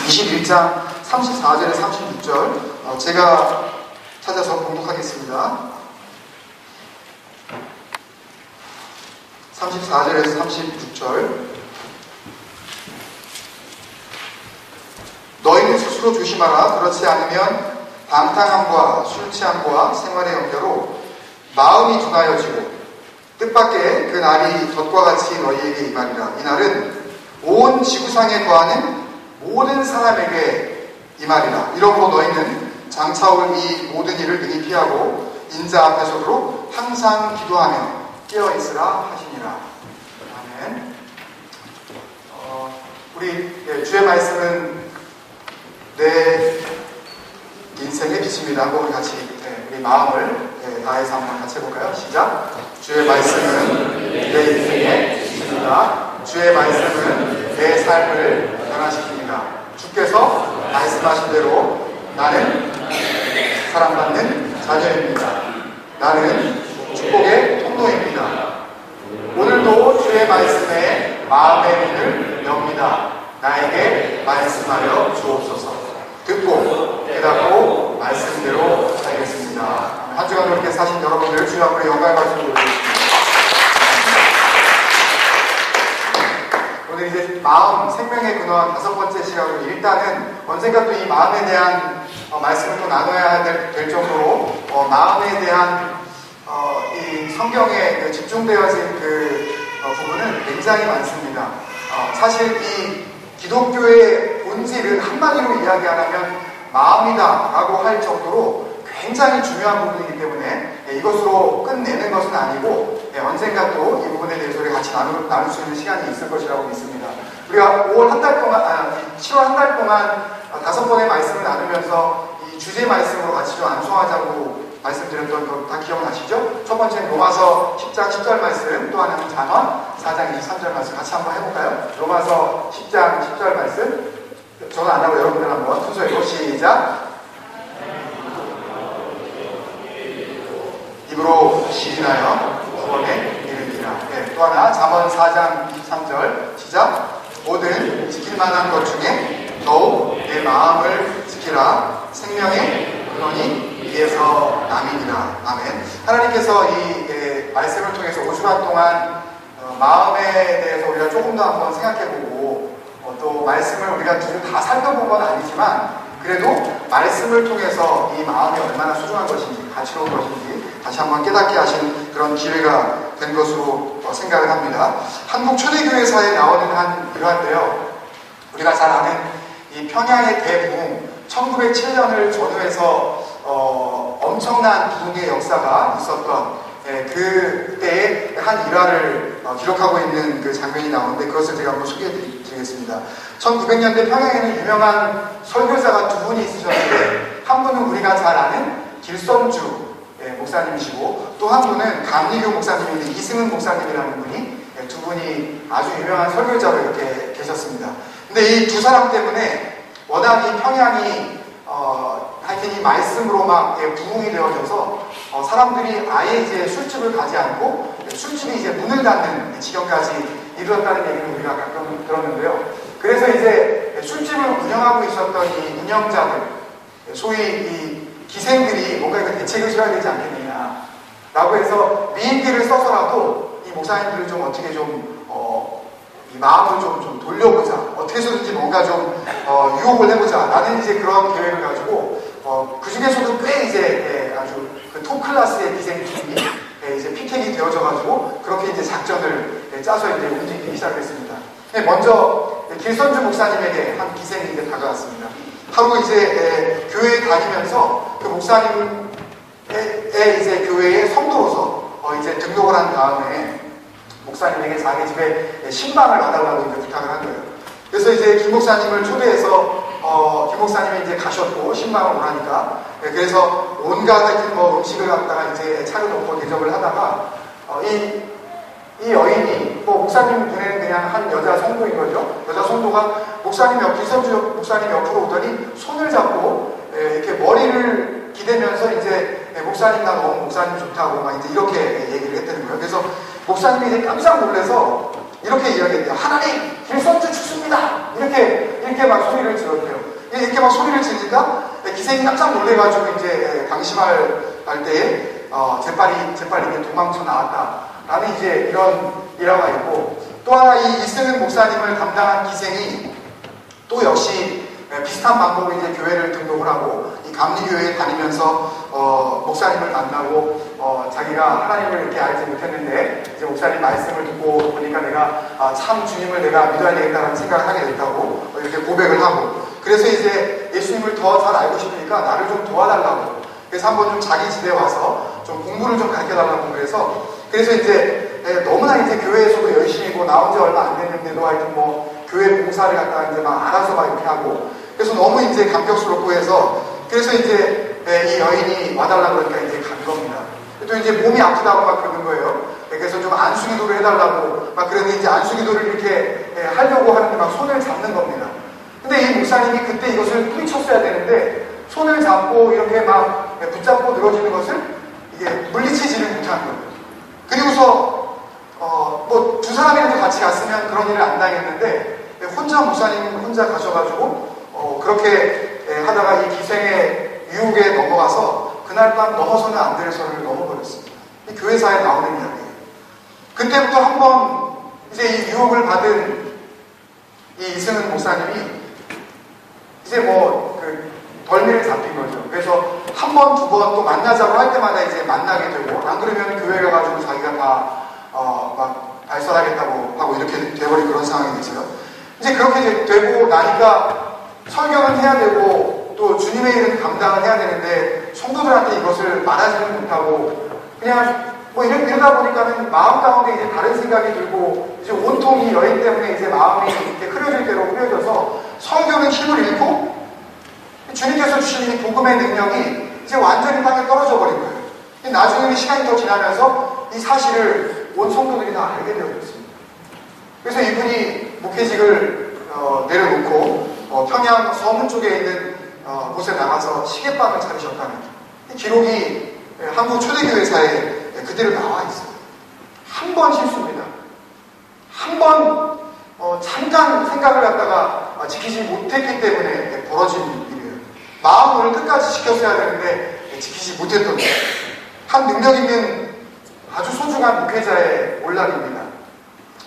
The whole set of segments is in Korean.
21장 34절에 36절 제가 찾아서 봉독하겠습니다. 34절에서 36절 너희는 스스로 조심하라. 그렇지 않으면 방탕함과 술 취함과 생활의 연결로 마음이 둔하여지고 뜻밖의 그 날이 덫과 같이 너희에게 임하리라. 이 날은 온 지구상에 거하는 모든 사람에게 임하리라. 이러므로 너희는 장차올 이 모든 일을 능히 피하고 인자 앞에서도 항상 기도하며 깨어있으라 하시니라. 아멘. 우리 주의 말씀은 내 인생의 빛입니다. 한번 같이 우리 마음을 다해서 한번 같이 해볼까요? 시작. 주의 말씀은 내 인생의 빛입니다. 주의 말씀은 내 삶을 변화시킵니다. 주께서 말씀하신 대로 나는 사랑받는 자녀입니다. 나는 축복의 통로입니다. 오늘도 주의 말씀에 마음의 문을 엽니다. 나에게 말씀하여 주옵소서. 듣고 깨닫고 말씀대로 살겠습니다. 한 주간 그렇게 사신 여러분들 주여 앞으로 영광의 말씀을 올려주십니다. 오늘 이제 마음, 생명의 근원 5번째 시간으로 일단은 언젠가 또 이 마음에 대한 말씀을 또 나눠야 될 정도로 마음에 대한 이 성경에 집중되어진 부분은 굉장히 많습니다. 사실 이 기독교의 본질을 한마디로 이야기하면 마음이다 라고 할 정도로 굉장히 중요한 부분이기 때문에 이것으로 끝내는 것은 아니고 언젠가 또 이 부분에 대해서 우리 같이 나눌 수 있는 시간이 있을 것이라고 믿습니다. 우리가 5월 한 달 동안, 7월 한 달 동안 5번의 말씀을 나누면서 이 주제 말씀으로 같이 좀 암송하자고 말씀드렸던 거 다 기억나시죠? 첫 번째는 로마서 10장 10절 말씀, 또 하나는 잠언 4장 23절 말씀 같이 한번 해볼까요? 로마서 10장 10절 말씀, 저는 안 하고 여러분들 한번 순서대로 시작. 입으로 시인하여 구원에 이르리라. 또 하나 잠언 4장 23절 시작. 모든 지킬 만한 것 중에 더욱 내 마음을 지키라. 생명의 근원이 이에서 남이니라. 아멘. 하나님께서 이 말씀을 통해서 5주간 동안 마음에 대해서 우리가 조금 더 한번 생각해보고 또 말씀을 우리가 다 살펴본 건 아니지만 그래도 말씀을 통해서 이 마음이 얼마나 소중한 것인지 가치로운 것인지 다시 한번 깨닫게 하신 그런 기회가 된 것으로 생각을 합니다. 한국 초대교회사에 나오는 한 일화인데요. 우리가 잘 아는 이 평양의 대부흥 1907년을 전후해서 엄청난 부흥의 역사가 있었던 그때의 한 일화를 기록하고 있는 그 장면이 나오는데 그것을 제가 한번 소개해 드리겠습니다. 1900년대 평양에는 유명한 설교자가 두 분이 있으셨는데 한 분은 우리가 잘 아는 길선주 목사님이시고 또 한 분은 감리교 목사님인데 이승은 목사님이라는 분이 두 분이 아주 유명한 설교자로 이렇게 계셨습니다. 근데 이 두 사람 때문에 워낙 이 평양이 하여튼 이 말씀으로 막 부흥이 되어져서 사람들이 아예 이제 술집을 가지 않고 술집이 이제 문을 닫는 지경까지 이르렀다는 얘기를 우리가 가끔 들었는데요. 그래서 이제 술집을 운영하고 있었던 이 운영자들, 소위 이 기생들이 뭔가 이거 대책을 세워야 되지 않겠느냐 라고 해서 미인들을 써서라도 이 목사님들을 좀 어떻게 좀 이 마음을 좀 돌려보자, 어떻게 해서든지 뭔가 좀 유혹을 해보자 라는 이제 그런 계획을 가지고 그 중에서도 꽤 이제 아주 그 톱 클래스의 기생팀이 이제 피켓이 되어져가지고 그렇게 이제 작전을 짜서 이제 움직이기 시작했습니다. 먼저 길선주 목사님에게 한 기생이 이제 다가왔습니다. 하루 이제 교회에 다니면서 그 목사님의 이제 교회의 성도로서 이제 등록을 한 다음에 목사님에게 자기 집에 신방을 놔달라고 이제 부탁을 한 거예요. 그래서 이제 김 목사님을 초대해서 김 목사님이 이제 가셨고 신방을 오라니까 그래서 온갖 하여튼 뭐 음식을 갖다가 이제 차려놓고 대접을 하다가 이 여인이 목사님 눈에는 그냥 한 여자 성도인 거죠. 여자 성도가 길선주 목사님 옆으로 오더니 손을 잡고 이렇게 머리를 기대면서 이제 목사님 나 너무 목사님 좋다고 막 이제 이렇게 얘기를 했다는 거예요. 그래서 목사님이 이제 깜짝 놀라서 이렇게 이야기했대요. 하나님 길선주 죽습니다. 이렇게 이렇게 막 소리를 질렀대요. 이렇게 막 소리를 지르니까 기생이 깜짝 놀래가지고 이제 방심할 때에 재빨리 이제 도망쳐 나왔다라는 이제 이런 일화가 있고, 또 하나 이 이승은 목사님을 담당한 기생이 또 역시 비슷한 방법으로 이제 교회를 등록을 하고 이 감리교회에 다니면서 목사님을 만나고 자기가 하나님을 이렇게 알지 못했는데 이제 목사님 말씀을 듣고 보니까 내가 참 주님을 내가 믿어야 되겠다는 생각을 하게 됐다고 이렇게 고백을 하고, 그래서 이제 예수님을 더 잘 알고 싶으니까 나를 좀 도와달라고, 그래서 한번 좀 자기 집에 와서 좀 공부를 좀 가르쳐달라고 그래서 이제 너무나 이제 교회에서도 열심히고 나온 지 얼마 안 됐는데도 하여튼 뭐 교회 봉사를 갖다가 이제 막 알아서 막 이렇게 하고, 그래서 너무 이제 감격스럽고 해서 그래서 이제 이 여인이 와달라고 그러니까 이제 간 겁니다. 또 이제 몸이 아프다고 막 그러는 거예요. 그래서 좀 안수기도를 해달라고 막 그랬는데 이제 안수기도를 이렇게 하려고 하는데 막 손을 잡는 겁니다. 근데 이 목사님이 그때 이것을 뿌리쳤어야 되는데 손을 잡고 이렇게 막 붙잡고 늘어지는 것을 이게 물리치지를 못한 거예요. 그리고서 뭐 두 사람이라도 같이 갔으면 그런 일을 안 당했는데 혼자 목사님 혼자 가셔가지고 그렇게 하다가 이 기생의 유혹에 넘어가서 그날 밤 넘어서는 안 될 선을 넘어버렸습니다. 이 교회사에 나오는 이야기예요. 그때부터 한번 이제 이 유혹을 받은 이 이승은 목사님이 이제 뭐 덜미를 잡힌 거죠. 그래서 한 번, 두 번 또 만나자고 할 때마다 이제 만나게 되고, 안 그러면 교회 가가지고 자기가 다 막 발설하겠다고 하고 이렇게 돼버린 그런 상황이 됐어요. 이제 그렇게 되고 나니까 설교는 해야 되고 또 주님의 일은 감당을 해야 되는데 성도들한테 이것을 말하지는 못하고 그냥 뭐 이러다 보니까는 마음 가운데 이제 다른 생각이 들고 이제 온통 이 여인 때문에 이제 마음이 이렇게 흐려질 대로 흐려져서 설교는 힘을 잃고 주님께서 주신 이 복음의 능력이 이제 완전히 땅에 떨어져 버린 거예요. 나중에는 시간이 더 지나면서 이 사실을 온 성도들이 다 알게 되어졌습니다. 그래서 이분이 목회직을 내려놓고 평양 서문 쪽에 있는 곳에 나가서 시계방을 차리셨다는 이 기록이 한국 초대교회사에 그대로 나와 있어요. 한 번 실수입니다. 한 번 잠깐 생각을 갖다가 지키지 못했기 때문에 벌어진 일이에요. 마음을 끝까지 지켰어야 되는데 지키지 못했던 거예요. 한 능력 있는 아주 소중한 목회자의 몰락입니다.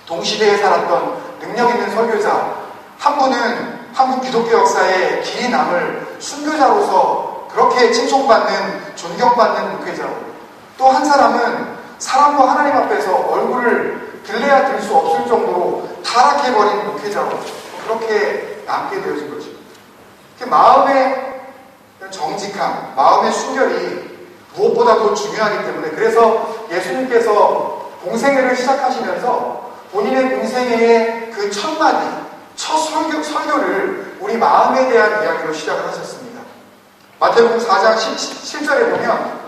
동시대에 살았던 능력 있는 설교자 한 분은 한국 기독교 역사에 길이 남을 순교자로서 그렇게 칭송받는 존경받는 목회자로, 또 한 사람은 사람과 하나님 앞에서 얼굴을 들래야 들 수 없을 정도로 타락해버린 목회자로 그렇게 남게 되어진 거죠. 마음의 정직함, 마음의 순결이 무엇보다도 중요하기 때문에, 그래서 예수님께서 공생애를 시작하시면서 본인의 공생애의 그 첫 마디, 첫 설교를 우리 마음에 대한 이야기로 시작을 하셨습니다. 마태복음 4장 17절에 보면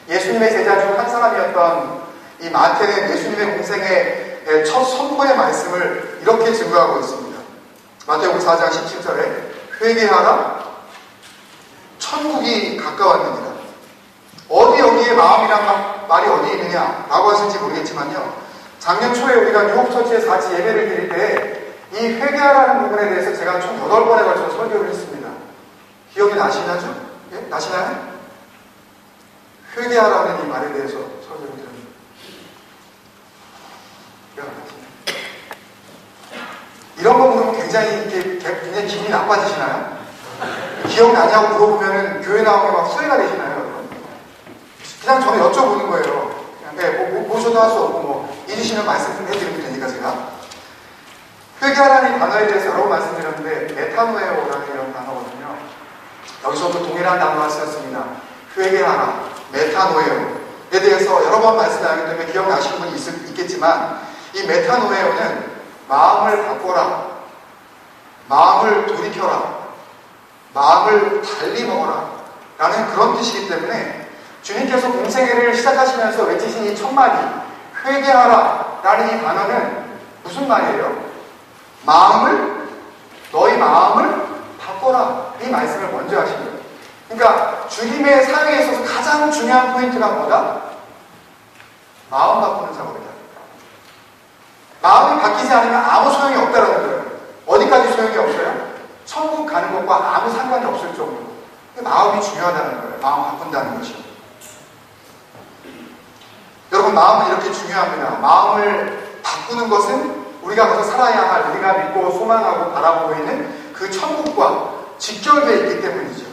예수님의 제자 중 한 사람이었던 이 마태는 예수님의 공생애의 첫 선포의 말씀을 이렇게 증거하고 있습니다. 마태복음 4장 17절에 회개하라, 천국이 가까웠느니라. 어디 여기에 마음이란 말이 어디 있느냐 라고 하실지 모르겠지만요, 작년 초에 우리가 유혹처치에 같이 예배를 드릴 때 이 회개하라는 부분에 대해서 제가 총 8번에 걸쳐서 설교를 했습니다. 기억이 나시나요? 예? 나시나요? 회개하라는 이 말에 대해서 설교를 드렸습니다. 이런 거 물으면 굉장히 기분이 나빠지시나요? 기억나냐고 물어보면 교회 나오면 막 후회가 되시나요? 그냥 저는 여쭤보는 거예요. 그냥 모셔도 할 수 없고 뭐 잊으시면 말씀 좀 해드리면 되니까 제가. 회개하라는 단어에 대해서 여러 번 말씀드렸는데 메타노에오라는 이런 단어거든요. 여기서도 동일한 단어가 쓰였습니다. 회개하라, 메타노에오에 대해서 여러 번 말씀드렸기 때문에 기억나시는 분이 있겠지만, 이 메타노에오는 마음을 바꿔라, 마음을 돌이켜라, 마음을 달리 먹어라 라는 그런 뜻이기 때문에 주님께서 공생애를 시작하시면서 외치신 이 첫 마디 회개하라 라는 이 단어는 무슨 말이에요? 너희 마음을 바꿔라, 이 말씀을 먼저 하신 거예요. 그러니까 주님의 사역에 있어서 가장 중요한 포인트가 뭐다? 마음 바꾸는 작업이다. 마음이 바뀌지 않으면 아무 소용이 없다라는 거예요. 어디까지 소용이 없어요? 천국 가는 것과 아무 상관이 없을 정도로. 마음이 중요하다는 거예요. 마음 바꾼다는 것이. 여러분, 마음은 이렇게 중요합니다. 마음을 바꾸는 것은 우리가 거기서 살아야 할, 우리가 믿고 소망하고 바라보고 있는 그 천국과 직결되어 있기 때문이죠.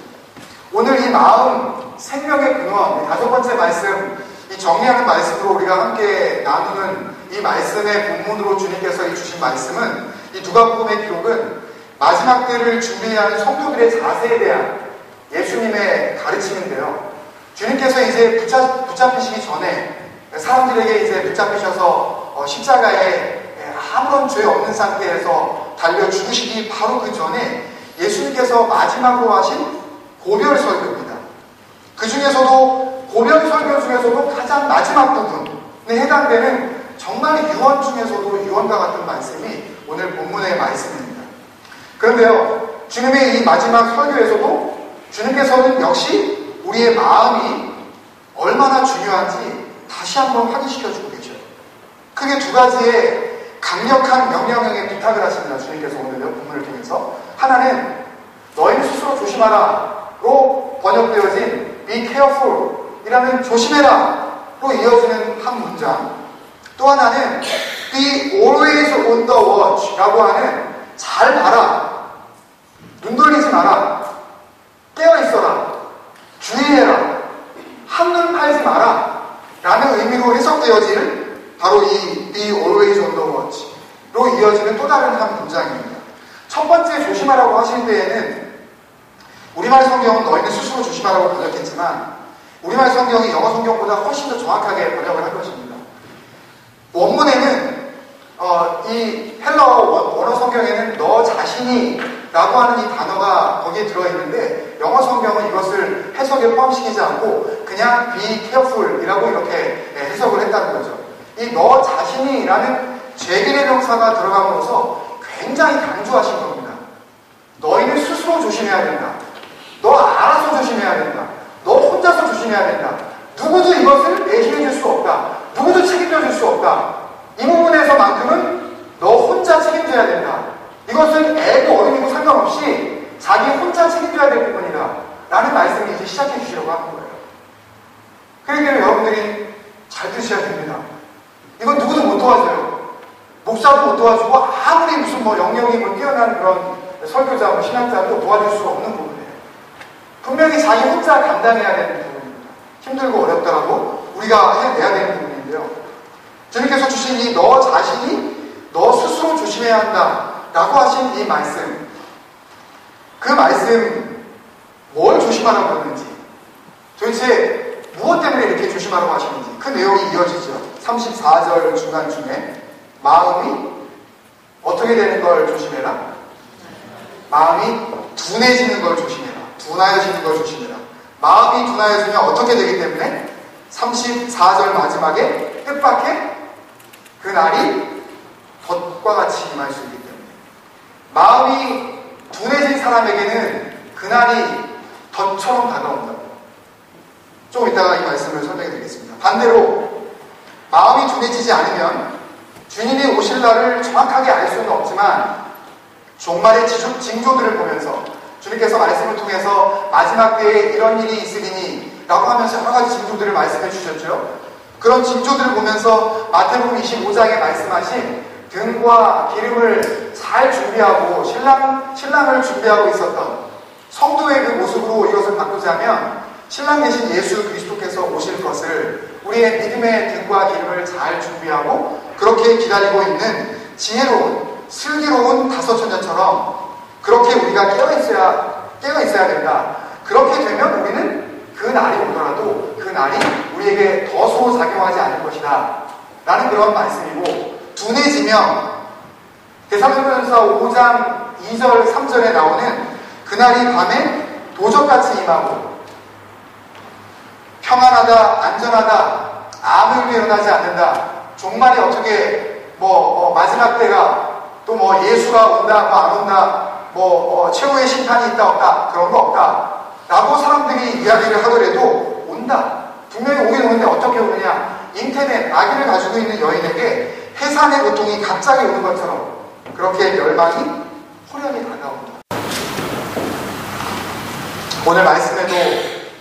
오늘 이 마음, 생명의 근원, 5번째 말씀, 이 정리하는 말씀으로 우리가 함께 나누는 이 말씀의 본문으로 주님께서 주신 말씀은, 이 누가복음의 기록은 마지막 때를 준비해야 하는 성도들의 자세에 대한 예수님의 가르침인데요. 주님께서 이제 붙잡히시기 전에 사람들에게 이제 붙잡히셔서 십자가에 아무런 죄 없는 상태에서 달려 죽으시기 바로 그 전에 예수님께서 마지막으로 하신 고별 설교입니다. 그 중에서도 고별 설교 중에서도 가장 마지막 부분에 해당되는 정말 유언 중에서도 유언과 같은 말씀이 오늘 본문의 말씀입니다. 그런데요, 주님의 이 마지막 설교에서도 주님께서는 역시 우리의 마음이 얼마나 중요한지 다시 한번 확인시켜주고 계셔요. 크게 2가지의 강력한 명령형의 부탁을 하십니다. 주님께서 오늘 본문을 통해서. 하나는 너희는 스스로 조심하라로 번역되어진 be careful 이라는 조심해라로 이어지는 한 문장. 또 하나는 be always on the watch 라고 하는 잘 봐라, 눈 돌리지 마라, 깨어있어라, 주의해라, 한눈 팔지 마라 라는 의미로 해석되어질 바로 이 be always on the watch로 이어지는 또 다른 한 문장입니다. 첫 번째 조심하라고 하실 때에는 우리말 성경은 너희는 스스로 조심하라고 번역했지만 우리말 성경이 영어 성경보다 훨씬 더 정확하게 번역을 한 것입니다. 원문에는 이 헬라어 원어 성경에는 너 자신이 라고 하는 이 단어가 거기에 들어있는데 영어 성경은 이것을 해석에 포함시키지 않고 그냥 be careful 이라고 이렇게 해석을 했다는 거죠. 이 너 자신이 라는 죄길의 명사가 들어감으로써 굉장히 강조하신 겁니다. 너희는 스스로 조심해야 된다. 너 알아서 조심해야 된다. 너 혼자서 조심해야 된다. 누구도 이것을 대신해 줄 수 없다. 누구도 책임져 줄 수 없다. 이 부분에서만큼은 너 혼자 책임져야 된다. 이것은 애고 어른이고 상관없이 자기 혼자 책임져야 될 부분이다 라는 말씀을 이제 시작해 주시려고 하는 거예요. 그러니까 여러분들이 잘 드셔야 됩니다. 이건 누구도 못 도와줘요. 목사도 못 도와주고 아무리 무슨 영역이 뛰어난 그런 설교자, 신학자도 도와줄 수 없는 부분이에요. 분명히 자기 혼자 감당해야 되는 부분입니다. 힘들고 어렵더라도 우리가 해내야 되는 부분인데요. 주님께서 주신 이 너 자신이 너 스스로 조심해야 한다 라고 하신 이 말씀, 그 말씀 뭘 조심하라고 했는지, 도대체 무엇 때문에 이렇게 조심하라고 하시는지 그 내용이 이어지죠. 34절 중간중에 마음이 어떻게 되는 걸 조심해라? 마음이 둔해지는 걸 조심해라. 둔하여지는 걸 조심해라. 마음이 둔하여지면 어떻게 되기 때문에 34절 마지막에 뜻밖의 그 날이 덫과 같이 임할 수 있기 때문에 마음이 둔해진 사람에게는 그날이 덫처럼 다가온다고. 조금 이따가 이 말씀을 설명해 드리겠습니다. 반대로 마음이 둔해지지 않으면 주님이 오실 날을 정확하게 알 수는 없지만 종말의 징조들을 보면서 주님께서 말씀을 통해서 마지막 때에 이런 일이 있으리니 라고 하면서 여러 가지 징조들을 말씀해 주셨죠. 그런 징조들을 보면서 마태복음 25장에 말씀하신 등과 기름을 잘 준비하고 신랑을 준비하고 있었던 성도의 그 모습으로 이것을 바꾸자면 신랑 되신 예수 그리스도께서 오실 것을 우리의 믿음의 등과 기름을 잘 준비하고 그렇게 기다리고 있는 지혜로운 슬기로운 다섯천자처럼 그렇게 우리가 깨어있어야 된다. 그렇게 되면 우리는 그 날이 오더라도 그 날이 우리에게 덫으로 작용하지 않을 것이다 라는 그런 말씀이고, 둔해지면 데살로니가전서 5장 2절 3절에 나오는 그날이 밤에 도적같이 임하고 평안하다, 안전하다, 아무 일도 일어나지 않는다. 종말이 어떻게 마지막 때가 또 예수가 온다, 안 온다, 최후의 심판이 있다 없다, 그런 거 없다 라고 사람들이 이야기를 하더라도 온다. 분명히 오긴 오는데 어떻게 오느냐. 인터넷, 아기를 가지고 있는 여인에게 해산의 고통이 갑자기 오는 것처럼 그렇게 멸망이 호련히 다가온다. 오늘 말씀에도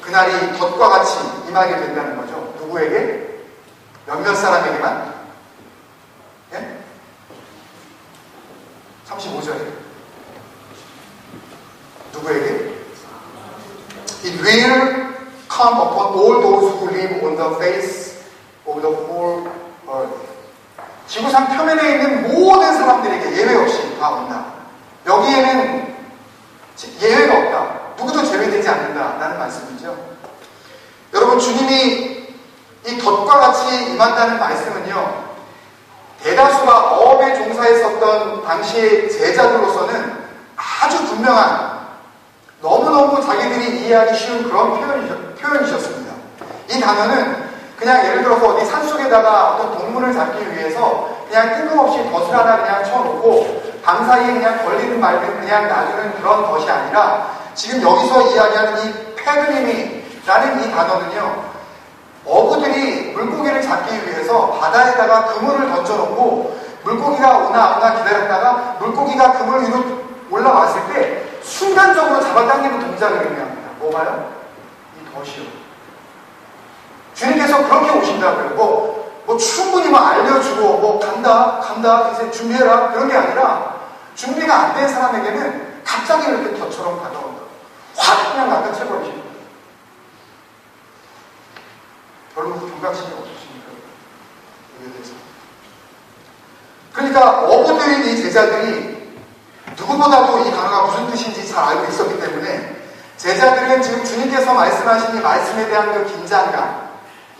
그날이 덫과 같이 임하게 된다는 거죠. 누구에게? 몇몇 사람에게만? 예? 35절에 누구에게? It will come upon all those who live on the face of the whole earth. 지구상 표면에 있는 모든 사람들에게 예외 없이 다 온다. 여기에는 예외가 없다. 누구도 제외되지 않는다라는 말씀이죠. 여러분, 주님이 이 덫과 같이 임한다는 말씀은요, 대다수가 어업에 종사했었던 당시의 제자들로서는 아주 분명한, 너무너무 자기들이 이해하기 쉬운 그런 표현이셨습니다. 이 단어는 그냥 예를 들어서 어디 산속에다가 어떤 동물을 잡기 위해서 그냥 뜬금없이 덫을 하나 그냥 쳐놓고 밤사이에 그냥 걸리든 말든 그냥 놔주는 그런 덫이 아니라, 지금 여기서 이야기하는 이 패드리미라는 이 단어는요, 어부들이 물고기를 잡기 위해서 바다에다가 그물을 던져놓고 물고기가 오나 안 오나 기다렸다가 물고기가 그물 위로 올라왔을 때 순간적으로 잡아당기는 동작을 의미합니다. 뭐가요? 이 덫이요. 주님께서 그렇게 오신다고요. 뭐 충분히 알려주고 간다 이제 준비해라 그런 게 아니라, 준비가 안 된 사람에게는 갑자기 이렇게 덫처럼 다가온다. 확 그냥 낚아채버리시는 거예요. 별로 경각심이 없으십니까? 여기에 대해서. 그러니까 어부들인 이 제자들이 누구보다도 이 단어가 무슨 뜻인지 잘 알고 있었기 때문에, 제자들은 지금 주님께서 말씀하신 이 말씀에 대한 그 긴장감,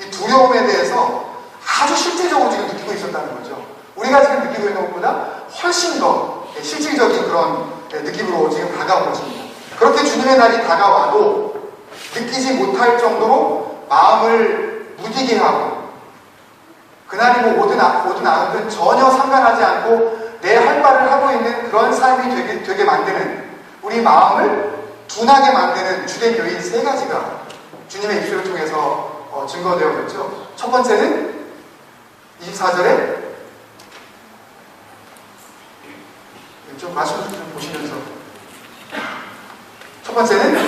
이 두려움에 대해서 아주 실제적으로 지금 느끼고 있었다는 거죠. 우리가 지금 느끼고 있는 것보다 훨씬 더 실질적인 그런 느낌으로 지금 다가온 것입니다. 그렇게 주님의 날이 다가와도 느끼지 못할 정도로 마음을 무디게 하고, 그날이 뭐 오든 안 오든 전혀 상관하지 않고 내 할 바를 하고 있는 그런 삶이 되게 만드는, 우리 마음을 둔하게 만드는 주된 요인 세 가지가 주님의 입술을 통해서 증거되어졌죠. 첫 번째는 24절에 좀 말씀 좀 보시면서, 첫 번째는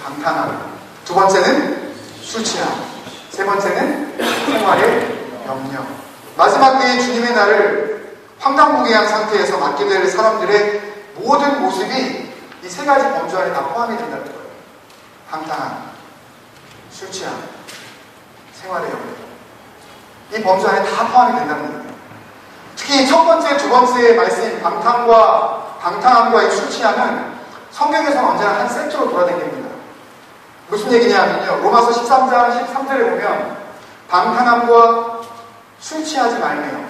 방탕함, 두 번째는 술 취함, 세 번째는 생활의 염려. 마지막 때에 주님의 날을 황당무계한 상태에서 맞게 될 사람들의 모든 모습이 이 세 가지 범주 안에 다 포함이 된다는 거예요. 방탕함, 술 취함, 생활의 염려. 이 범주 안에 다 포함이 된다는 거예요. 특히 첫 번째, 두 번째의 말씀인 방탕함과 이 술 취함은 성경에서는 언제나 한 세트로 돌아다닙니다. 무슨 얘기냐면요, 로마서 13장 13절에 보면 방탕함과 술 취하지 말며,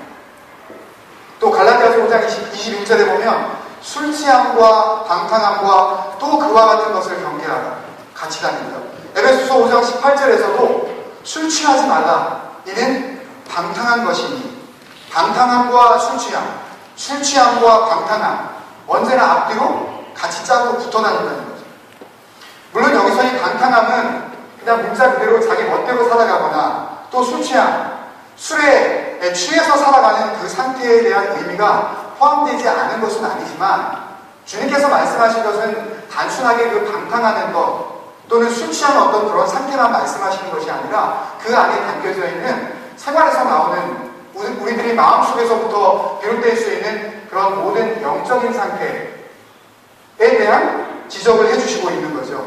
또 갈라디아서 5장 21절에 보면 술 취함과 방탕함과 또 그와 같은 것을 경계하라, 같이 다닙니다. 에베소서 5장 18절에서도 술 취하지 말라, 이는 방탕한 것이니, 방탕함과 술 취함, 술 취함과 방탕함, 언제나 앞뒤로 같이 짜고 붙어 다닌다는 거죠. 물론 여기서 이 방탕함은 그냥 문자 그대로 자기 멋대로 살아가거나, 또 술 취함, 술에 취해서 살아가는 그 상태에 대한 의미가 포함되지 않은 것은 아니지만, 주님께서 말씀하신 것은 단순하게 그 방탕하는 것 또는 술 취한 어떤 그런 상태만 말씀하시는 것이 아니라, 그 안에 담겨져 있는 생활에서 나오는 우리들이 마음속에서부터 비롯될 수 있는 그런 모든 영적인 상태에 대한 지적을 해주시고 있는 거죠.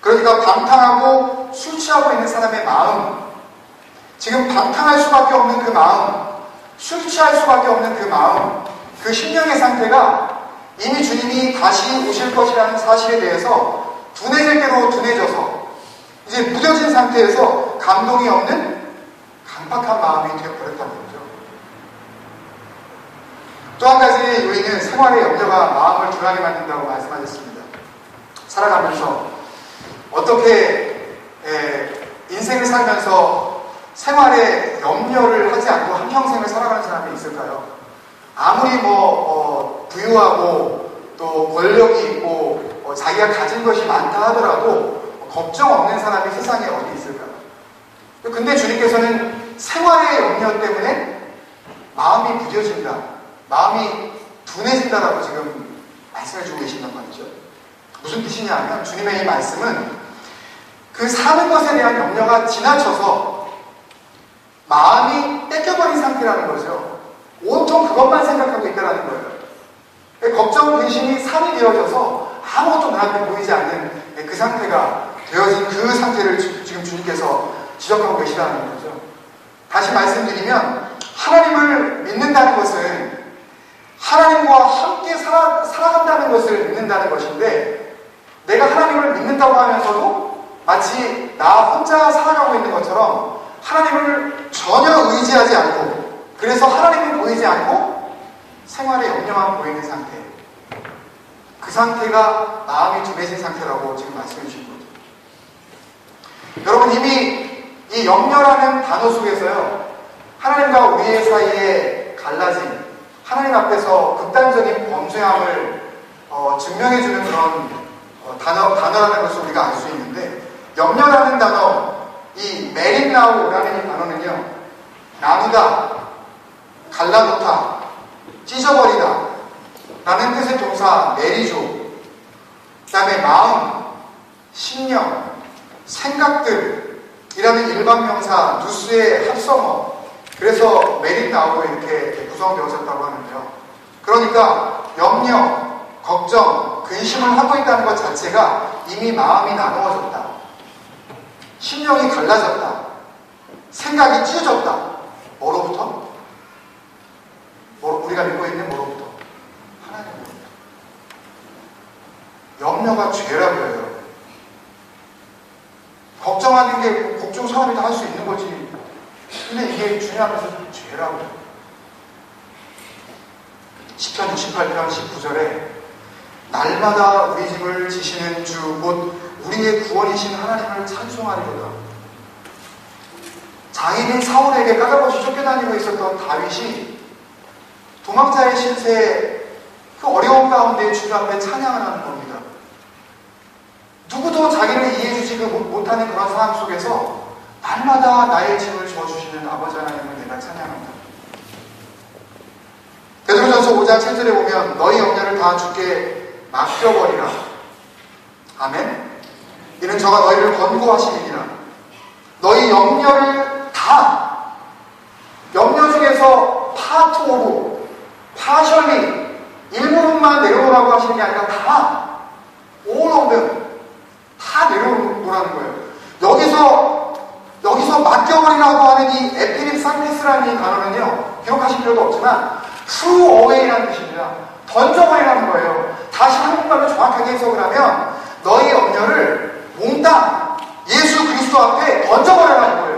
그러니까 방탕하고 술 취하고 있는 사람의 마음, 지금 방탕할 수밖에 없는 그 마음, 술 취할 수밖에 없는 그 마음, 그 심령의 상태가 이미 주님이 다시 오실 것이라는 사실에 대해서 둔해질 대로 둔해져서 이제 무뎌진 상태에서 감동이 없는 강박한 마음이 되어버렸다는 거죠. 또 한 가지의 요인은 생활의 염려가 마음을 둔하게 만든다고 말씀하셨습니다. 살아가면서 어떻게 인생을 살면서 생활에 염려를 하지 않고 한평생을 살아가는 사람이 있을까요? 아무리 부유하고 또 권력이 있고 자기가 가진 것이 많다 하더라도 걱정 없는 사람이 세상에 어디 있을까요? 근데 주님께서는 생활의 염려 때문에 마음이 무뎌진다, 마음이 둔해진다라고 지금 말씀해 주고 계신단 말이죠. 무슨 뜻이냐 하면 주님의 이 말씀은 그 사는 것에 대한 염려가 지나쳐서 마음이 뺏겨버린 상태라는 거죠. 온통 그것만 생각하고 있다는 거예요. 걱정, 근심이 산이 되어져서 아무것도 나한테 보이지 않는 그 상태가 되어진 그 상태를 지금 주님께서 지적하고 계시다는 거죠. 다시 말씀드리면 하나님을 믿는다는 것은 하나님과 함께 살아간다는 것을 믿는다는 것인데, 내가 하나님을 믿는다고 하면서도 마치 나 혼자 살아가고 있는 것처럼 하나님을 전혀 의지하지 않고, 그래서 하나님이 보이지 않고 생활에 염려만 보이는 상태, 그 상태가 마음이 둔해진 상태라고 지금 말씀해 주신 거죠. 여러분, 이미 이 염려라는 단어 속에서요, 하나님과 우리의 사이에 갈라진, 하나님 앞에서 극단적인 범죄함을 증명해주는 그런 단어라는 것을 우리가 알 수 있는데, 염려라는 단어, 이 메린나우라는 이 단어는요, 나누다, 갈라놓다, 찢어버리다 라는 뜻의 동사 메리조, 그 다음에 마음, 신념, 생각들이라는 일반 명사 누스의 합성어, 그래서 메린나우로 이렇게 구성되어졌다고 하는데요. 그러니까 염려, 걱정, 근심을 하고 있다는 것 자체가 이미 마음이 나누어졌다, 신령이 갈라졌다, 생각이 찢어졌다. 뭐로부터? 우리가 믿고 있는 뭐로부터? 하나님으로부터. 염려가 죄라고요. 걱정하는 게 걱정 사람이 다 할 수 있는 거지. 근데 이게 주님 앞에서 죄라고요. 시편 68편 19절에 날마다 우리 집을 지시는 주 곧 우리의 구원이신 하나님을 찬송하리로다. 장인인 사울에게 까닭없이 쫓겨다니고 있었던 다윗이 도망자의 신세에 그 어려운 가운데 주님 앞에 찬양을 하는 겁니다. 누구도 자기를 이해해주지 못하는 그런 상황 속에서 날마다 나의 짐을 져주시는 아버지 하나님을 내가 찬양한다. 베드로전서 5장 7절에 보면 너희 염려를 다 주께 맡겨버리라. 아멘. 이는 저가 너희를 권고하심이니라. 너희 염려를 다, 염려 중에서 파트 오브, 파셜리, 일부분만 내려놓으라고 하시는 게 아니라 다, all of them, 다 내려놓으라는 거예요. 여기서 맡겨버리라고 하는 이 에피립 산테스라는 이 단어는요, 기록하실 필요도 없지만 throw away라는 뜻입니다. 던져버리라는 거예요. 다시 한국말로 정확하게 해석을 하면 너희 염려를 몽땅 예수 그리스도 앞에 던져버리라는 거예요.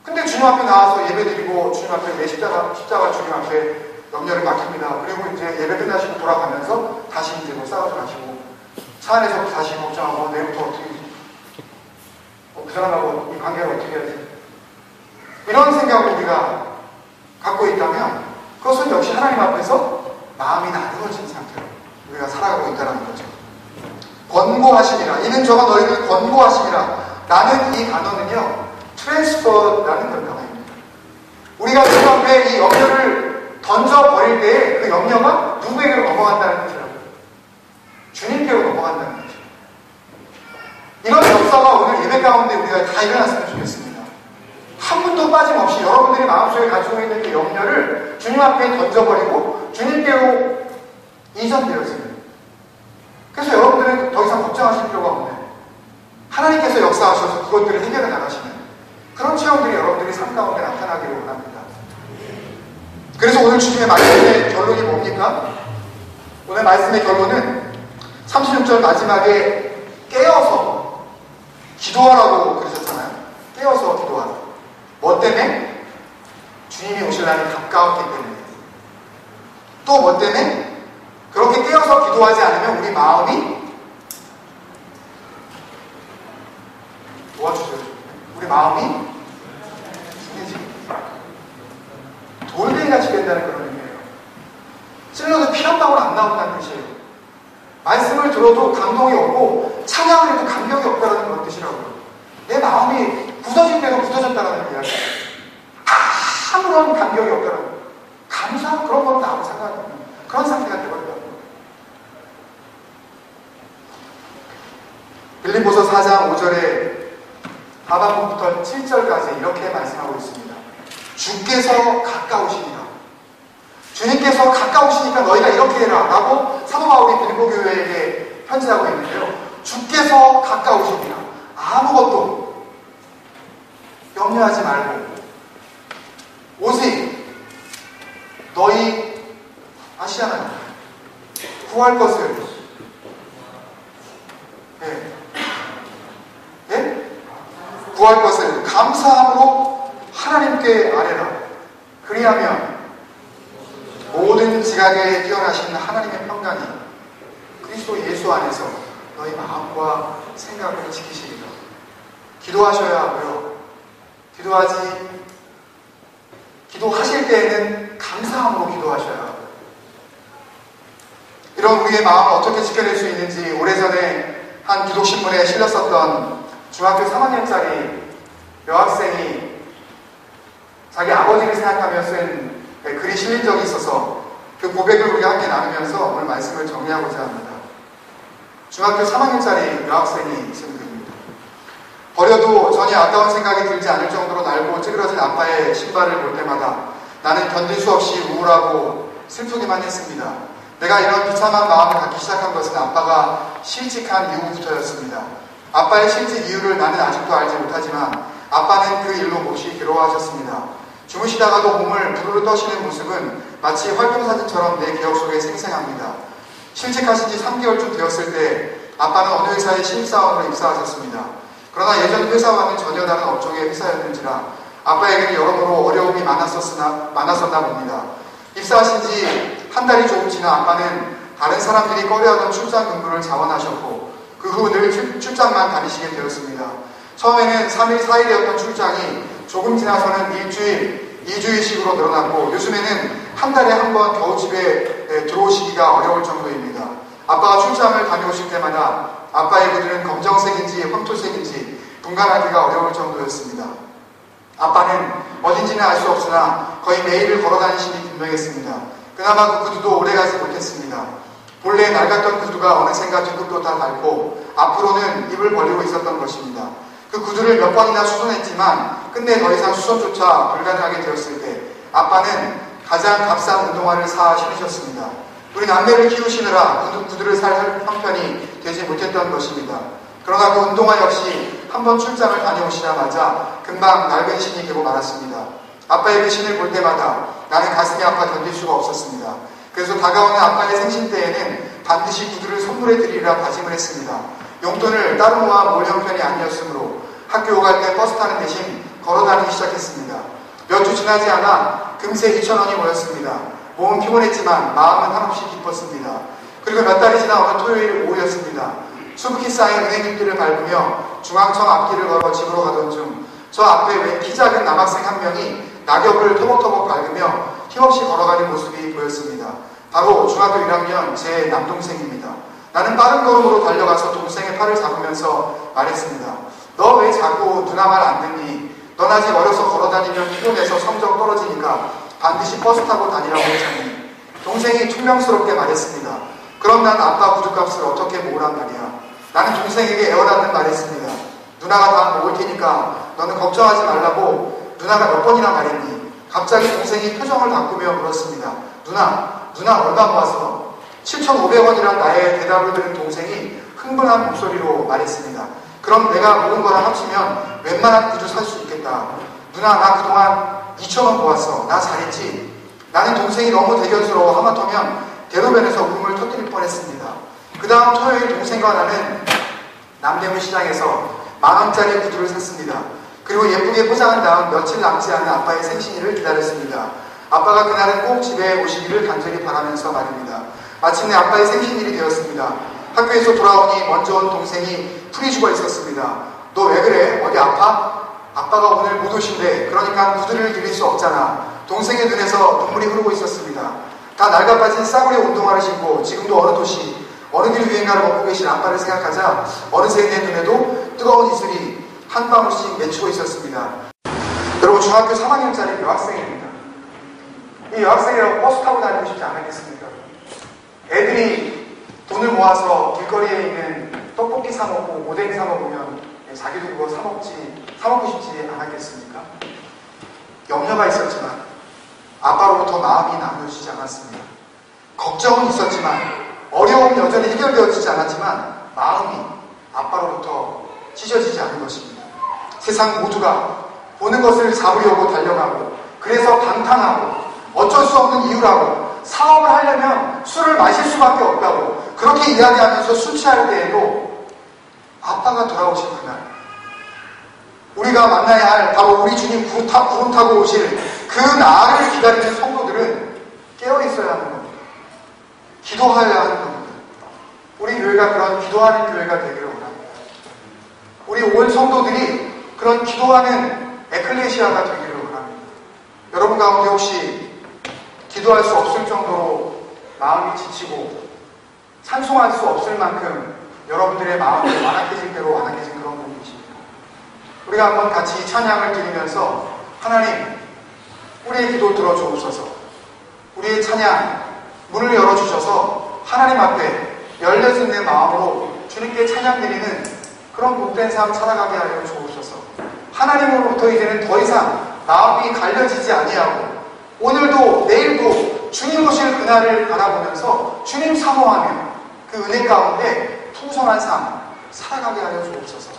근데 주님 앞에 나와서 예배드리고 주님 앞에 내 십자가 주님 앞에 염려를 맡깁니다. 그리고 이제 예배 끝나시고 돌아가면서 다시 이제 뭐 싸우지 마시고 차 안에서 다시 걱정하고 내일부터 어떻게 그 사람하고 이 관계를 어떻게 해야지, 이런 생각을 우리가 갖고 있다면 그것은 역시 하나님 앞에서 마음이 나누어진 상태로 우리가 살아가고 있다는 거죠. 권고하심이라. 이는 저가 너희를 권고하심이라. 라는 이 단어는요, 트랜스퍼라는 그런 단어입니다. 우리가 그 앞에 이 염려를 던져버릴 때 그 염려가 누구에게로 넘어간다는 뜻이라고요. 주님께로 넘어간다는 거죠. 이런 역사가 오늘 예배 가운데 우리가 다 일어났으면 좋겠습니다. 한 분도 빠짐없이 여러분들이 마음속에 가지고 있는 그 염려를 주님 앞에 던져버리고 주님께로 이전되어지는, 그래서 여러분들은 더 이상 걱정하실 필요가 없는, 하나님께서 역사하셔서 그것들을 해결해 나가시는 그런 체험들이 여러분들이 삶 가운데 나타나기를 원합니다. 그래서 오늘 주님의 말씀의 결론이 뭡니까? 오늘 말씀의 결론은 36절 마지막에 깨어서 기도하라고 그러셨잖아요. 깨어서 기도하라. 뭐 때문에? 주님이 오실 날이 가까웠기 때문에. 또 뭐 때문에? 그렇게 깨어서 기도하지 않으면 우리 마음이, 도와주세요. 우리 마음이 순해집니다. 돌멩이같이 된다는 그런 의미예요. 찔러도 피 한 방울 안 나온다는 뜻이에요. 말씀을 들어도 감동이 없고 찬양을 해도 감격이 없다는 그런 뜻이라고요. 내 마음이 부서질 때도 부서졌다는 이야기예요. 아무런 감격이 없다는 거예요. 감사하고 그런 건 나하고 상관없는 거예요. 그런 상태가 되버리더라고요. 빌립보서 4장 5절에 하반부부터 7절까지 이렇게 말씀하고 있습니다. 주께서 가까우시니라. 주님께서 가까우시니까 너희가 이렇게 해라 라고 사도 바울이 빌립보 교회에게 편지하고 있는데요. 주께서 가까우시니라. 아무것도 염려하지 말고 오직 너희 아시잖아요. 구할 것을 구할 것을 감사함으로 하나님께 아뢰라. 그리하면 모든 지각에 뛰어나신 하나님의 평강이 그리스도 예수 안에서 너희 마음과 생각을 지키시리라. 기도하셔야 하고요. 기도하실 때에는 감사함으로 기도하셔야 하고요. 이런 우리의 마음을 어떻게 지켜낼 수 있는지 오래전에 한 기독신문에 실렸었던 중학교 3학년짜리 여학생이 자기 아버지를 생각하며 쓴 글이 실린 적이 있어서 그 고백을 우리가 함께 나누면서 오늘 말씀을 정리하고자 합니다. 중학교 3학년짜리 여학생이 쓴 글입니다. 버려도 전혀 아까운 생각이 들지 않을 정도로 낡고 찌그러진 아빠의 신발을 볼 때마다 나는 견딜 수 없이 우울하고 슬프기만 했습니다. 내가 이런 비참한 마음을 갖기 시작한 것은 아빠가 실직한 이후부터였습니다. 아빠의 실직 이유를 나는 아직도 알지 못하지만 아빠는 그 일로 몹시 괴로워하셨습니다. 주무시다가도 몸을 부르르 떠시는 모습은 마치 활동사진처럼 내 기억 속에 생생합니다. 실직하신 지 3개월쯤 되었을 때 아빠는 어느 회사에 신입사원으로 입사하셨습니다. 그러나 예전 회사와는 전혀 다른 업종의 회사였는지라 아빠에게는 여러모로 어려움이 많았었나 봅니다. 입사하신 지 한 달이 조금 지나 아빠는 다른 사람들이 꺼려하던 출장 근무를 자원하셨고 그 후 늘 출장만 다니시게 되었습니다. 처음에는 3일, 4일이었던 출장이 조금 지나서는 일주일, 2주일씩으로 늘어났고 요즘에는 한 달에 한 번 겨우 집에 들어오시기가 어려울 정도입니다. 아빠가 출장을 다녀오실 때마다 아빠의 구두는 검정색인지 황토색인지 분간하기가 어려울 정도였습니다. 아빠는 어딘지는 알 수 없으나 거의 매일을 걸어다니시니 분명했습니다. 그나마 그 구두도 오래가지 못했습니다. 본래 낡았던 구두가 어느샌가 뒤꿈도 다 닳고 앞으로는 입을 벌리고 있었던 것입니다. 그 구두를 몇 번이나 수선했지만 끝내 더 이상 수선조차 불가능하게 되었을 때 아빠는 가장 값싼 운동화를 사 신으셨습니다. 우리 남매를 키우시느라 구두를 살 형편이 되지 못했던 것입니다. 그러나 그 운동화 역시 한번 출장을 다녀오시자마자 금방 낡은 신이 되고 말았습니다. 아빠의 그 신을 볼 때마다 나는 가슴이 아파 견딜 수가 없었습니다. 그래서 다가오는 아빠의 생신 때에는 반드시 구두를 선물해 드리리라 다짐을 했습니다. 용돈을 따로 모아 모을 형편이 아니었으므로 학교 오갈 때 버스 타는 대신 걸어 다니기 시작했습니다. 몇 주 지나지 않아 금세 2,000원이 모였습니다. 몸은 피곤했지만 마음은 한없이 기뻤습니다. 그리고 몇 달이 지나 어느 토요일 오후였습니다. 수북히 쌓인 은행잎들을 밟으며 중앙청 앞길을 걸어 집으로 가던 중 저 앞에 웬 키 작은 남학생 한 명이 낙엽을 터벅터벅 밟으며 힘없이 걸어가는 모습이 보였습니다. 바로 중학교 1학년 제 남동생입니다. 나는 빠른 걸음으로 달려가서 동생의 팔을 잡으면서 말했습니다. 너 왜 자꾸 누나 말 안 듣니? 넌 아직 어려서 걸어다니면 피곤해서 성적 떨어지니까 반드시 버스 타고 다니라고 했잖니. 동생이 퉁명스럽게 말했습니다. 그럼 난 아빠 구두값을 어떻게 모으란 말이야. 나는 동생에게 애원하는 말했습니다. 누나가 다 모을 테니까 너는 걱정하지 말라고 누나가 몇 번이나 말했니? 갑자기 동생이 표정을 바꾸며 물었습니다. 누나 얼마 모았어? 7,500원이란 나의 대답을 들은 동생이 흥분한 목소리로 말했습니다. 그럼 내가 모은 거랑 합치면 웬만한 구두 살 수 있겠다. 누나 나 그동안 2,000원 모았어. 나 잘했지? 나는 동생이 너무 대견스러워 하마터면 대로변에서 울음을 터뜨릴 뻔했습니다. 그 다음 토요일 동생과 나는 남대문 시장에서 10,000원짜리 구두를 샀습니다. 그리고 예쁘게 포장한 다음 며칠 남지 않은 아빠의 생신일을 기다렸습니다. 아빠가 그날은 꼭 집에 오시기를 간절히 바라면서 말입니다. 마침내 아빠의 생신일이 되었습니다. 학교에서 돌아오니 먼저 온 동생이 풀이 죽어 있었습니다. 너 왜 그래? 어디 아파? 아빠가 오늘 못 오신대. 그러니까 구두를 드릴 수 없잖아. 동생의 눈에서 눈물이 흐르고 있었습니다. 다 낡아빠진 싸구려 운동화를 신고 지금도 어느 도시, 어느 길 유행가를 먹고 계신 아빠를 생각하자 어느새 내 눈에도 뜨거운 이슬이 한 방울씩 맺히고 있었습니다. 여러분 중학교 3학년짜리 여학생입니다. 이 여학생이라고 버스 타고 다니고 싶지 않았겠습니까? 애들이 돈을 모아서 길거리에 있는 떡볶이 사 먹고 오뎅 사 먹으면 자기도 그거 사 먹고 싶지 않았겠습니까? 염려가 있었지만 아빠로부터 마음이 나눠지지 않았습니다. 걱정은 있었지만 어려움이 여전히 해결되어지지 않았지만 마음이 아빠로부터 찢어지지 않은 것입니다. 세상 모두가 보는 것을 잡으려고 달려가고 그래서 방탕하고 어쩔 수 없는 이유라고 사업을 하려면 술을 마실 수밖에 없다고 그렇게 이야기하면서 술 취할 때에도 아빠가 돌아오실 그날 우리가 만나야 할 바로 우리 주님 구름 타고 오실 그 날을 기다리는 성도들은 깨어있어야 하는 겁니다. 기도하여야 하는 겁니다. 우리 교회가 그런 기도하는 교회가 되기를 원합니다. 우리 온 성도들이 그런 기도하는 에클레시아가 되기를 원합니다. 여러분 가운데 혹시 기도할 수 없을 정도로 마음이 지치고 찬송할 수 없을 만큼 여러분들의 마음이 완악해질 대로 완악해진 그런 분이십니까? 우리가 한번 같이 찬양을 드리면서 하나님 우리의 기도 들어주옵소서. 우리의 찬양 문을 열어주셔서 하나님 앞에 열려진 내 마음으로 주님께 찬양 드리는 그런 복된 삶 살아가게 하여 주옵소서. 하나님으로부터 이제는 더 이상 마음이 갈려지지 아니하고 오늘도 내일도 주님 오실 그날을 바라보면서 주님 사모하며 그 은혜 가운데 풍성한 삶 살아가게 하여 주옵소서.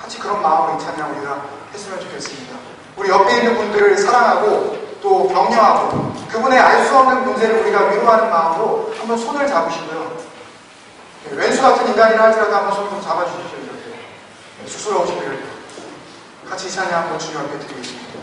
같이 그런 마음으로 이 찬양 우리가 했으면 좋겠습니다. 우리 옆에 있는 분들을 사랑하고 또 격려하고 그분의 알 수 없는 문제를 우리가 위로하는 마음으로 한번 손을 잡으시고요. 왼수 같은 인간이라 할지라도 한번 손 좀 잡아주십시오. 이렇게 수스러우시기를 같이 이 찬양 한번 주님 앞에 드리겠습니다.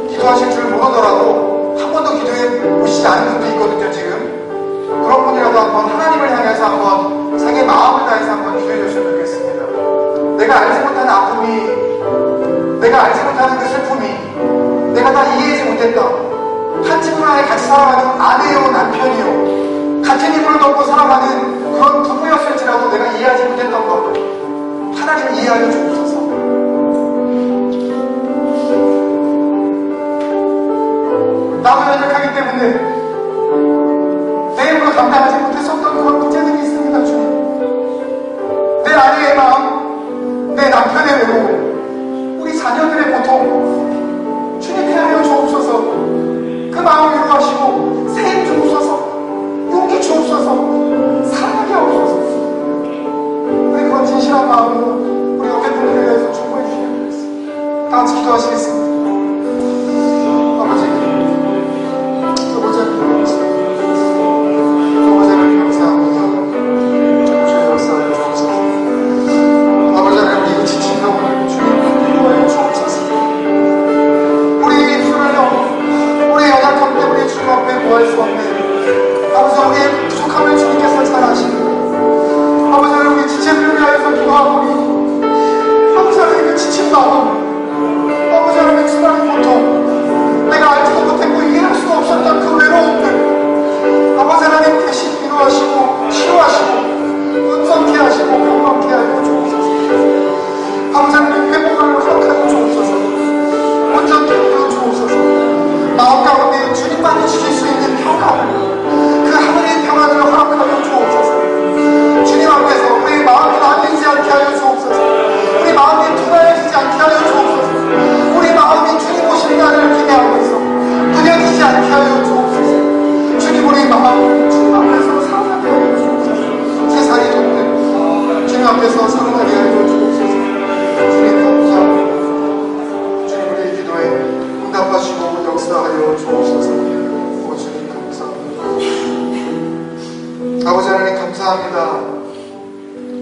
기도하실 줄 모르더라도 한 번 더 기도해 지금 오시지 않은 분도 있거든요. 지금 그런 분이라도 한번 하나님을 향해서 한번 자기 마음을 다해서 한번 기도해줬으면 좋겠습니다. 내가 알지 못하는 아픔이, 내가 알지 못하는 그 슬픔이 내가 다 이해하지 못했다. 한 집안 안에 같이 살아가는 아내요 남편이요 같은 이불을 덮고 살아가는 그런 부부였을지라도 내가 이해하지 못했던 것 하나님 이해하여 주옵소서. 나도 연약하기 때문에 내 힘으로 감당하지 못했었던 그런 문제들이 있습니다. 주님, 내 아내의 마음, 내 남편의 외로움, 우리 자녀들의 고통 주님 헤아려 주옵소서. 그 마음 위로하시고 새 힘 주옵소서. 용기 주옵소서. 사랑하게 하옵소서. 우리 그런 진실한 마음으로 우리 옆에 분들에 대해서 축복해 주시면 되겠습니다. 다 같이 기도하시겠습니다. 구할 수 없는 아버지, 우리의 부족함을 주님께서 잘 아시고 아버지 하나님 우리 지체들을 위하여서 기도하오니 아버지 하나님 그 지친 마음, 아버지 하나님 수많은 고통, 내가 알지도 못했고 이해할 수도 없었던 그 외로움들 아버지 하나님 대신 위로하시고 치유하시고 온전케 하시고 건강케 하여 주옵소서. 아버지 하나님 회복을 허락하여 주옵소서. 온전케 하여 주옵소서. 마음 가운데 주님만이 주실 수 있는 평안을, 그 하늘의 평안을 허락하여 주옵소서. 주님 앞에서 우리 마음이 나뉘지 않게 하여 주옵소서. 우리 마음이 둔하여지지 않게 하여 주옵소서. 우리 마음이 주님 오실 날을 기대하고 있어 무뎌지지 않게 하여 주옵소서. 주님, 우리 마음 주님 앞에서 살아나게 하여 주옵소서. 세상이 좁는 주님 앞에서 살아나게 하여 주옵소서. 주님 감사합니다. 주님, 우리의 기도에 응답하시고 역사하여 주옵소서. 오 주님 감사합니다. 아버지 하나님 감사합니다.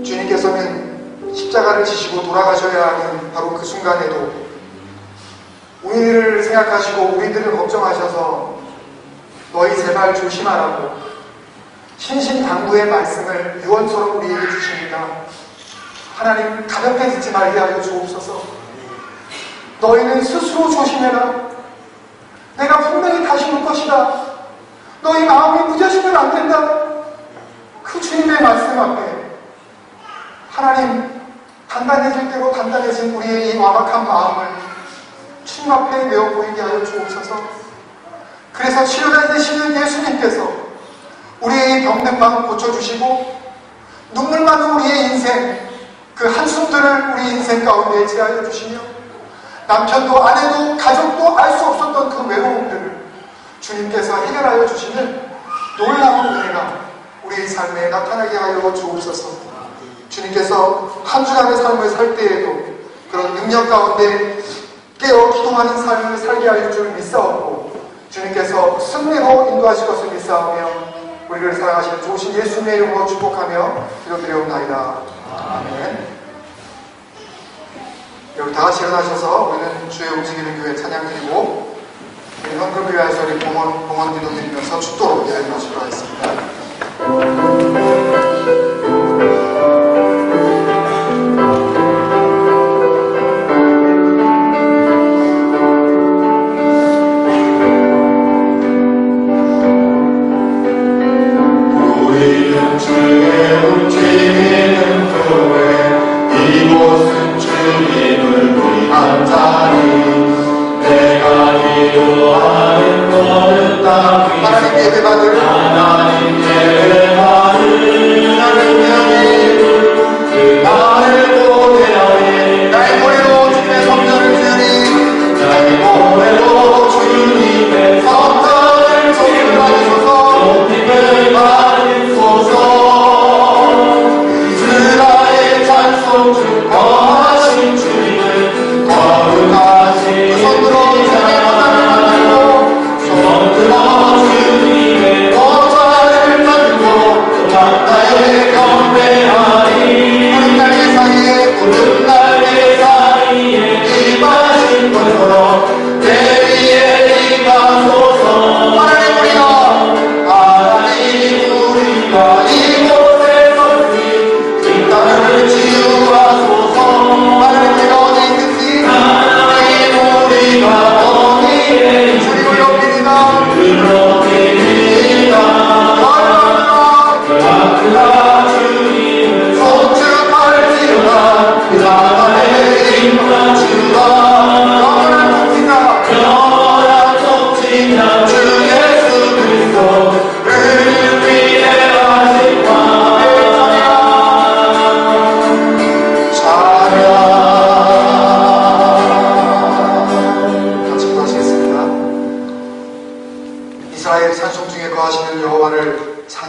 주님께서는 십자가를 지시고 돌아가셔야 하는 바로 그 순간에도 우리를 생각하시고 우리들을 걱정하셔서 너희 제발 조심하라고 신신당부의 말씀을 유언처럼 우리에게 주십니다. 하나님 가볍게 듣지 말게 하여 주옵소서. 너희는 스스로 조심해라. 내가 분명히 다시 올 것이다. 너희 마음이 무뎌지면 안 된다. 그 주님의 말씀 앞에 하나님 단단해질 대로 단단해진 우리의 이 완악한 마음을 주님 앞에 내어 보이게 하여 주옵소서. 그래서 치료자 되시는 예수님께서 우리의 이 병든 마음 고쳐주시고 눈물 많은 우리의 인생, 그 한숨들을 우리 인생 가운데 제하여 주시며 남편도 아내도 가족도 알 수 없었던 그 외로움들을 주님께서 해결하여 주시는 놀라운 은혜가 우리의 삶에 나타나게 하여 주옵소서. 주님께서 한 주간의 삶을 살 때에도 그런 능력 가운데 깨어 기도하는 삶을 살게 하여 줄 믿사옵고 주님께서 승리로 인도하실 것을 믿사오며 우리를 사랑하시는 좋으신 예수님의 이름으로 축복하며 기도드리옵나이다. 아멘. 여러분 다같이 일어나셔서 우리는 주의 움직이는 교회 찬양 드리고 현금을 위하여서 우리 봉헌 기도 드리면서 축도로 예배하시도록 하겠습니다. 우리는 주의 움직이는 교회 이곳은 주님을 위한 자리 내가 기도하는 것은 다 하나님 예배받을 하나님 예배받을 나를 보내하니 나의 노래로 주님의 성전을 지으니 나의 노래로 주님의 성전을 소리를 받으소서 높임을 받으소서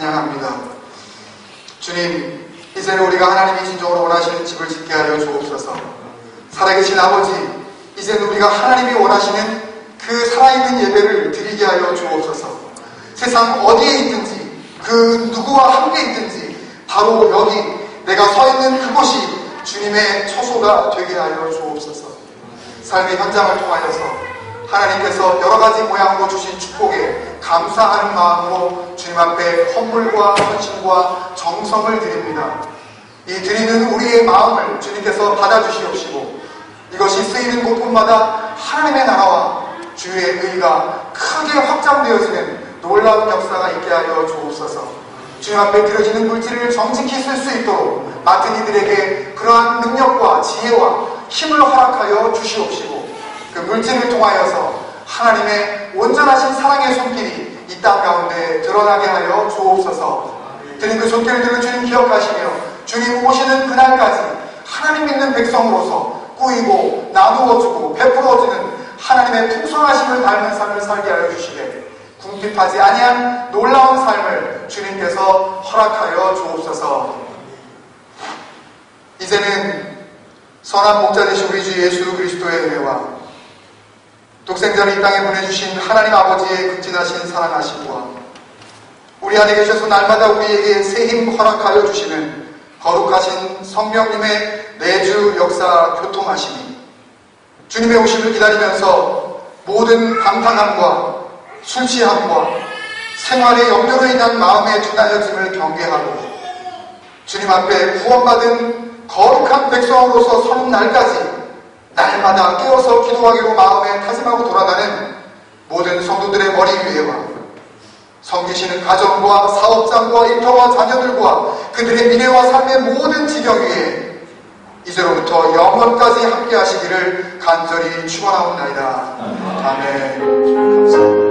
찬양합니다. 주님, 이제는 우리가 하나님이 진정으로 원하시는 집을 짓게 하여 주옵소서. 살아계신 아버지, 이제는 우리가 하나님이 원하시는 그 살아있는 예배를 드리게 하여 주옵소서. 세상 어디에 있든지 그 누구와 함께 있든지 바로 여기 내가 서 있는 그곳이 주님의 처소가 되게 하여 주옵소서. 삶의 현장을 통하여서 하나님께서 여러 가지 모양으로 주신 축복에 감사하는 마음으로 주님 앞에 헌물과 헌신과 정성을 드립니다. 이 드리는 우리의 마음을 주님께서 받아주시옵시고 이것이 쓰이는 곳곳마다 하나님의 나라와 주의 의가 크게 확장되어지는 놀라운 역사가 있게 하여 주옵소서. 주님 앞에 드려지는 물질을 정직히 쓸 수 있도록 맡은 이들에게 그러한 능력과 지혜와 힘을 허락하여 주시옵시고 그 물질을 통하여서 하나님의 온전하신 사랑의 손길이 이 땅 가운데 드러나게 하여 주옵소서. 드린 그 손길들을 주님 기억하시며 주님 오시는 그날까지 하나님 믿는 백성으로서 꾸이고 나누어주고 베풀어주는 하나님의 풍성하심을 닮은 삶을 살게 하여 주시되 궁핍하지 아니한 놀라운 삶을 주님께서 허락하여 주옵소서. 이제는 선한 목자 되신 우리 주 예수 그리스도의 은혜와 독생자를 이 땅에 보내주신 하나님 아버지의 극진하신 사랑하심과 우리 안에 계셔서 날마다 우리에게 새 힘 허락하여 주시는 거룩하신 성령님의 내주 역사 교통하심이 주님의 오심을 기다리면서 모든 방탕함과 술 취함과 생활의 염려로 인한 마음의 둔하여짐을 경계하고 주님 앞에 구원받은 거룩한 백성으로서 서는 날까지 날마다 깨어서 기도하기로 마음에 다짐하고 돌아가는 모든 성도들의 머리 위에와 섬기시는 가정과 사업장과 일터와 자녀들과 그들의 미래와 삶의 모든 지경 위에 이제로부터 영원까지 함께 하시기를 간절히 축원하옵나이다. 아멘. 감사합니다.